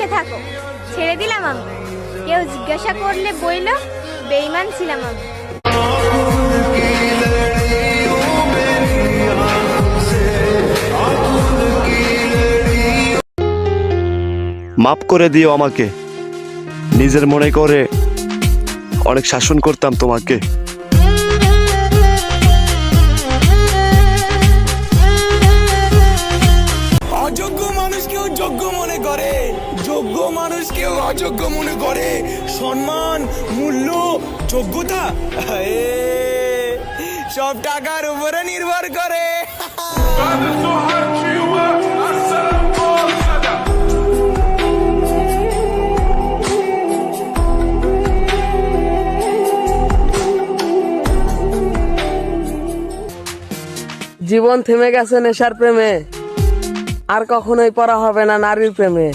সুখে থাকো। ছেড়ে দিলাম আমি। কেউ জিজ্ঞাসা করলে বইল বেঈমান ছিলাম আমি। মাফ করে দিও আমাকে, নিজের মনে করে অনেক শাসন করতাম তোমাকে। অযোগ্য মানুষকেও যোগ্য মনে করে, যোগ্য মানুষকেও অযোগ্য মনে করে। সম্মান, মূল্য, যোগ্যতা সব টাকার উপরে নির্ভর করে। জীবন থেমে গেছে নেশার প্রেমে, আর কখনোই পড়া হবে না নারীর প্রেমে।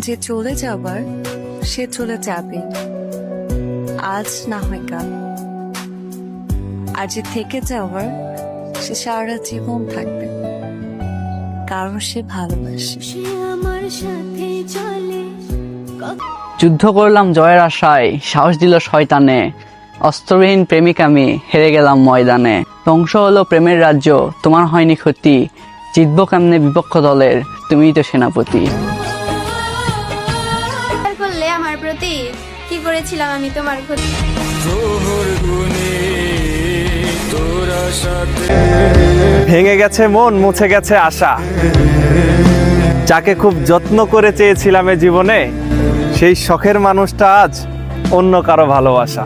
যে চলে যাবার সে চলে যাবে, আজ না হয় কাল। আর যে থেকে যাওয়ার সে সারা জীবন থাকবে, কারণ সে ভালোবাসে। যুদ্ধ করলাম জয়ের আশায়, সাহস দিল শয়তানে। অস্ত্রবিহীন প্রেমিক আমি, হেরে গেলাম ময়দানে। ধ্বংস হলো প্রেমের রাজ্য, তোমার হয়নি ক্ষতি। জিতবো কেমনে বিপক্ষ দলের, তুমিই তো সেনাপতি। করলে আমার প্রতি, কি করেছিলাম আমি তোমার ক্ষতি? ভেঙে গেছে মন, মুছে গেছে আশা। যাকে খুব যত্ন করে চেয়েছিলাম এ জীবনে, সেই শখের মানুষটা আজ অন্য কারো ভালোবাসা।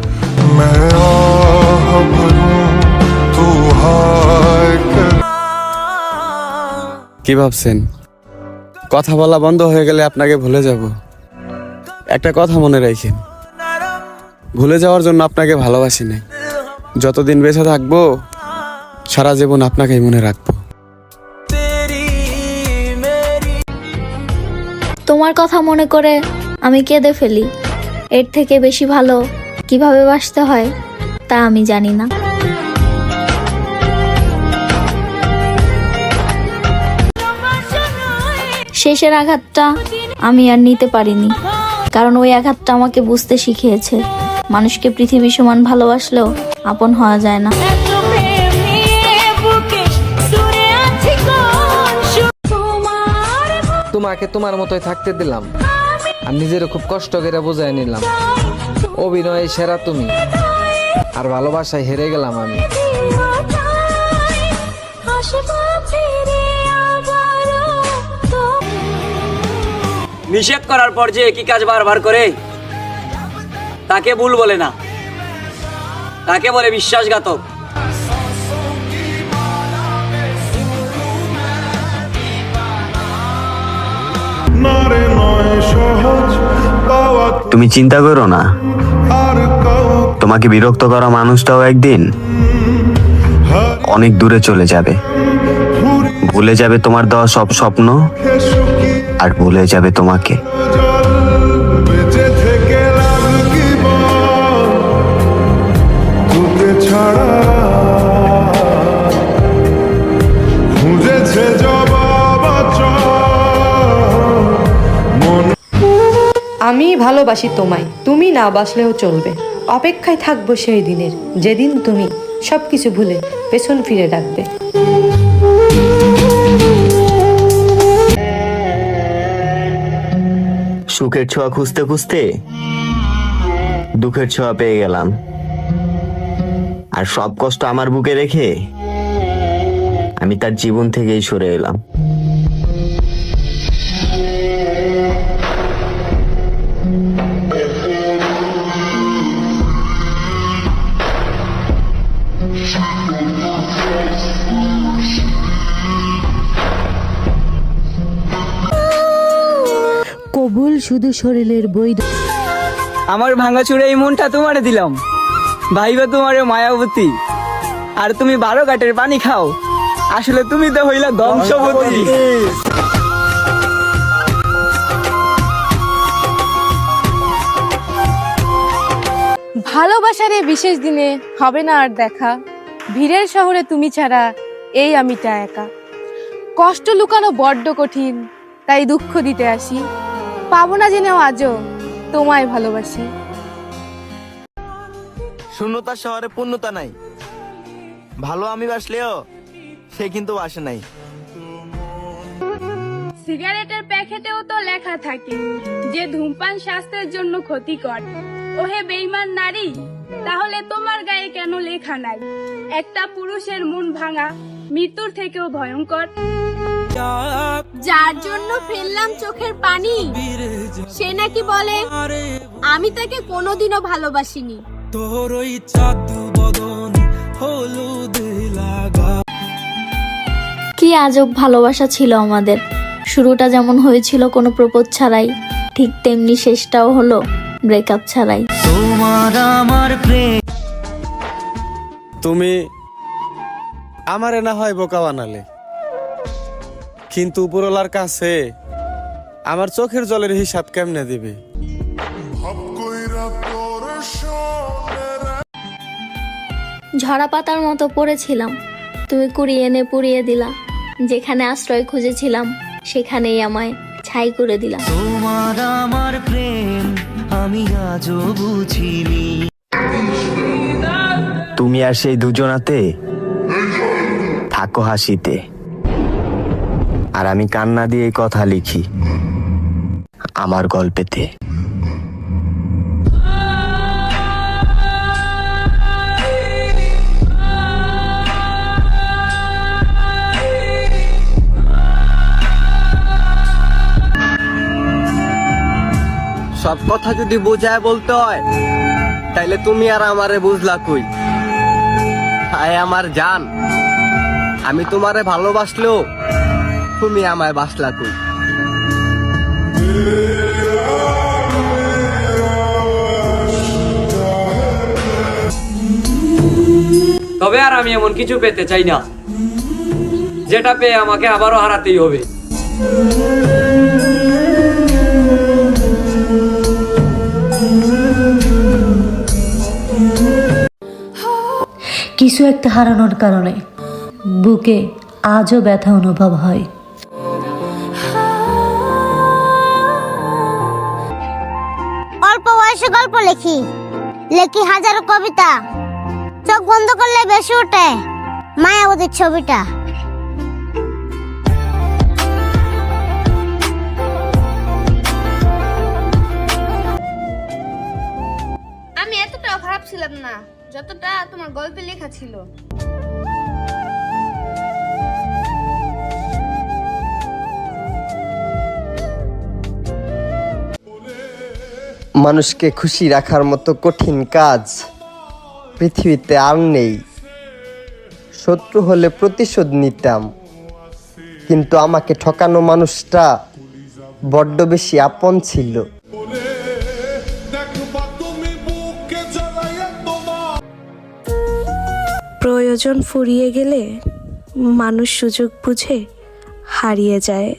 কি ভাবছেন কথা বলা বন্ধ হয়ে গেলে আপনাকে ভুলে যাব? একটা কথা মনে রাখেন, ভুলে যাওয়ার জন্য আপনাকে ভালোবাসি নাই। যতদিন বেঁচে থাকবো সারা জীবন আপনাকেই মনে রাখবো। তোমার কথা মনে করে আমি কেঁদে ফেলি। এর থেকে বেশি ভালো কিভাবে বাসতে হয় তা আমি জানি না। শেষের আঘাতটা আমি আর নিতে পারিনি, কারণ ওই আঘাতটা আমাকে বুঝতে শিখিয়েছে মানুষকে পৃথিবী সমান ভালোবাসলেও আপন হওয়া যায় না। তোমাকে তোমার মতোই থাকতে দিলাম, আর নিজেরও খুব কষ্ট করে বোঝাই নিলাম। অভিনয়ে সেরা তুমি, আর ভালোবাসায় হেরে গেলাম আমি। নিষেধ করার পর যে একই কাজ বারবার করে, তাকে ভুল বলে না, তাকে বলে বিশ্বাসঘাতক। তুমি চিন্তা করো না, তোমাকে বিরক্ত করা মানুষটাও একদিন অনেক দূরে চলে যাবে। ভুলে যাবে তোমার দেওয়া সব স্বপ্ন, আর ভুলে যাবে তোমাকে। আমি ভালোবাসি তোমায়, তুমি না বাসলেও চলবে। অপেক্ষায় থাকবো সেই দিনের, যেদিন তুমি সবকিছু ভুলে পেছন ফিরে ডাকবে। সুখের ছোঁয়া খুঁজতে খুঁজতে দুঃখের ছোঁয়া পেয়ে গেলাম, আর সব কষ্ট আমার বুকে রেখে আমি তার জীবন থেকেই সরে এলাম। কবুল শুধু শরীরের বৈধ। আমার ভাঙাচুরা এই মনটা তোমারে দিলাম, ভাইবা তোমারে মায়াবতী। আর তুমি 12 ঘাটের পানি খাও, আসলে তুমি তো হইলা ধ্বংসবতী। ভালোবাসার এই বিশেষ দিনে হবে না আর দেখা, ভিড়ের শহরে তুমি ছাড়া এই আমিটা একা। কষ্ট লুকানো বড্ড কঠিন, তাই দুঃখ দিতে আসি। পাবো না জেনেও আজও তোমায় ভালোবাসি। শূন্যতার শহরে পূর্ণতা নাই, ভালো আমি বাসলেও সে কিন্তু বাসে নাই। সিগারেটের প্যাকেটেও তো লেখা থাকে যে ধূমপান স্বাস্থ্যের জন্য ক্ষতিকর। ওহে বেঈমান নারী, তাহলে তোমার গায়ে কেন লেখা নাই একটা পুরুষের মন ভাঙা মৃত্যুর থেকেও ভয়ঙ্কর? যার জন্য ফেললাম চোখের পানি, সে নাকি বলে আমি তাকে কোনোদিনও ভালোবাসিনি। তোর ওই চাঁদ বদন হলুদ লাগা। কি আজব ভালোবাসা ছিল আমাদের। শুরুটা যেমন হয়েছিল কোনো প্রপোজ ছাড়াই, ঠিক তেমনি শেষটাও হলো ব্রেকআপ ছাড়াই। তুমি আমারে না হয় বোকা বানালে, কিন্তু উপরওয়ালার কাছে আমার চোখের জলের হিসাব কেমনে দিবে? ঝরা পাতার মতো পড়েছিলাম, তুমি কুড়িয়ে এনে পুড়িয়ে দিলা। যেখানে আশ্রয় খুঁজেছিলাম সেখানেই আমায় ছাই করে দিলা। তোমার আমার প্রেম আমি আজও বুঝিনি। তুমি আর সেই দুজনাতে থাকো হাসিতে, আর আমি কান্না দিয়ে কথা লিখি আমার গল্পেতে। সব কথা যদি বোঝায় বলতে হয়, তাইলে তুমি আর আমারে বুঝলা কই? হায় আমার জান, আমি তোমারে ভালোবাসলেও তুমি আমায় বাসলা কই? তবে আর আমি এমন কিছু পেতে চাই না যেটা পেয়ে আমাকে আবারও হারাতেই হবে। কিছু একটা হারানোর কারণে বুকে আজও ব্যথা অনুভব হয়। অল্প বয়সে গল্প লেখি, লেখি হাজারো কবিতা, চোখ বন্ধ করলে বেশি ওঠে মায়াবতীর ছবিটা। আমি এতটাও খারাপ ছিলাম না যতটা তোমার গল্পে লেখা ছিল। মানুষকে খুশি রাখার মতো কঠিন কাজ পৃথিবীতে আর নেই। শত্রু হলে প্রতিশোধ নিতাম, কিন্তু আমাকে ঠকানো মানুষটা বড্ড বেশি আপন ছিল। প্রয়োজন ফুরিয়ে গেলে মানুষ সুযোগ বুঝে হারিয়ে যায়।